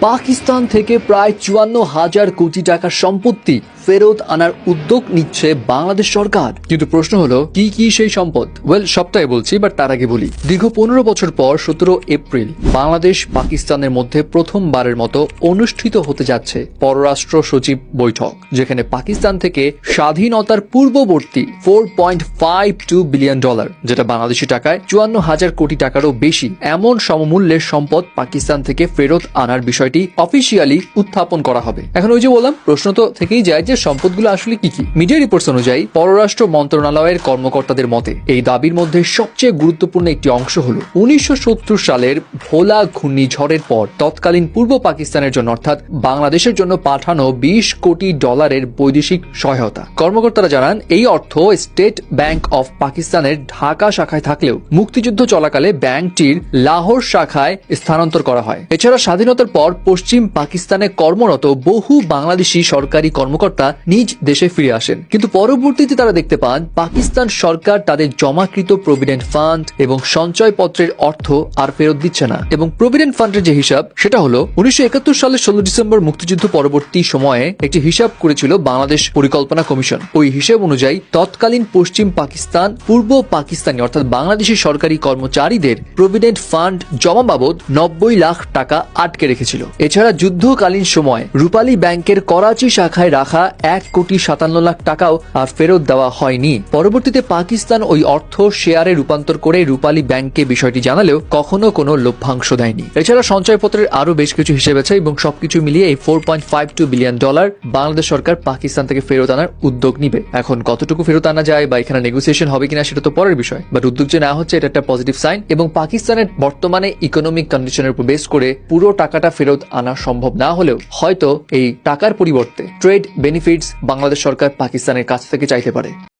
পাকিস্তান থেকে প্রায় ৫৪,০০০ কোটি টাকার সম্পত্তি ফেরত আনার উদ্যোগ নিচ্ছে বাংলাদেশ সরকার। কিন্তু প্রশ্ন হলো কি কি সেই সম্পদ? সবটাই বলছি, বাট তার আগে বলি, দীর্ঘ ১৫ বছর পর ১৭ এপ্রিল বাংলাদেশ পাকিস্তানের মধ্যে প্রথমবারের মতো অনুষ্ঠিত হতে যাচ্ছে পররাষ্ট্র সচিব বৈঠক, যেখানে পাকিস্তান থেকে স্বাধীনতার পূর্ববর্তী $4.52 বিলিয়ন, যেটা বাংলাদেশি টাকায় ৫৪,০০০ কোটি টাকারও বেশি, এমন সমমূল্যের সম্পদ পাকিস্তান থেকে ফেরত আনার বিষয়টি অফিসিয়ালি উত্থাপন করা হবে। এখন ওই যে বললাম, প্রশ্ন তো থেকেই যায় যে সম্পদগুলো আসলে কি কি। মিডিয়া রিপোর্টস অনুযায়ী পররাষ্ট্র মন্ত্রণালয়ের কর্মকর্তাদের মতে এই দাবির মধ্যে সবচেয়ে গুরুত্বপূর্ণ একটি অংশ হল ১৯৭০ সালের ভোলা ঘূর্ণিঝড়ের পর তৎকালীন পূর্ব পাকিস্তানের জন্য অর্থাৎ বাংলাদেশের জন্য পাঠানো $২০ কোটি বৈদেশিক সহায়তা। কর্মকর্তারা জানান এই অর্থ স্টেট ব্যাংক অফ পাকিস্তানের ঢাকা শাখায় থাকলেও মুক্তিযুদ্ধ চলাকালে ব্যাংকটির লাহোর শাখায় স্থানান্তর করা হয়। এছাড়া স্বাধীনতার পর পশ্চিম পাকিস্তানে কর্মরত বহু বাংলাদেশি সরকারি কর্মকর্তা নিজ দেশে ফিরে আসেন, কিন্তু পরবর্তীতে তারা দেখতে পান পাকিস্তান সরকার তাদের জমাকৃত প্রভিডেন্ট ফান্ড এবং সঞ্চয়পত্রের অর্থ আর ফেরত দিচ্ছে না। এবং প্রভিডেন্ট ফান্ডের যে হিসাব, সেটা হলো ১৯৭১ সালের ১৬ ডিসেম্বর মুক্তিযুদ্ধ পরবর্তী সময়ে একটি হিসাব করেছিল বাংলাদেশ পরিকল্পনা কমিশন। ওই হিসাব অনুযায়ী তৎকালীন পশ্চিম পাকিস্তান পূর্ব পাকিস্তানি অর্থাৎ বাংলাদেশি সরকারি কর্মচারীদের প্রভিডেন্ট ফান্ড জমা বাবদ ৯০ লাখ টাকা আটকে রেখেছিল। এছাড়া যুদ্ধকালীন সময় রূপালী ব্যাংকের করাচি শাখায় রাখা ১,৫৭,০০,০০০ টাকাও আর ফেরত দেওয়া হয়নি। পরবর্তীতে পাকিস্তান ওই অর্থ শেয়ারে রূপান্তর করে রূপালী ব্যাংককে বিষয়টি জানালেও কখনো কোনো লভ্যাংশ দেয়নি। এছাড়া সঞ্চয়পত্রের আরো বেশ কিছু হিসেব আছে এবং সবকিছু মিলিয়ে এই $4.52 বিলিয়ন বাংলাদেশ সরকার পাকিস্তান থেকে ফেরত আনার উদ্যোগ নিবে। এখন কতটুকু ফেরত আনা যায় বা এখানে নেগোসিয়েশন হবে কিনা সেটা তো পরের বিষয়, বাট উদ্যোগ যে নেওয়া হচ্ছে এটা একটা পজিটিভ সাইন। এবং পাকিস্তানের বর্তমানে ইকোনমিক কন্ডিশনের উপর বেস করে পুরো টাকাটা ফেরত আনা সম্ভব না হলেও হয়তো এই টাকার পরিবর্তে ট্রেড বেনিফিটস বাংলাদেশ সরকার পাকিস্তানের কাছ থেকে চাইতে পারে।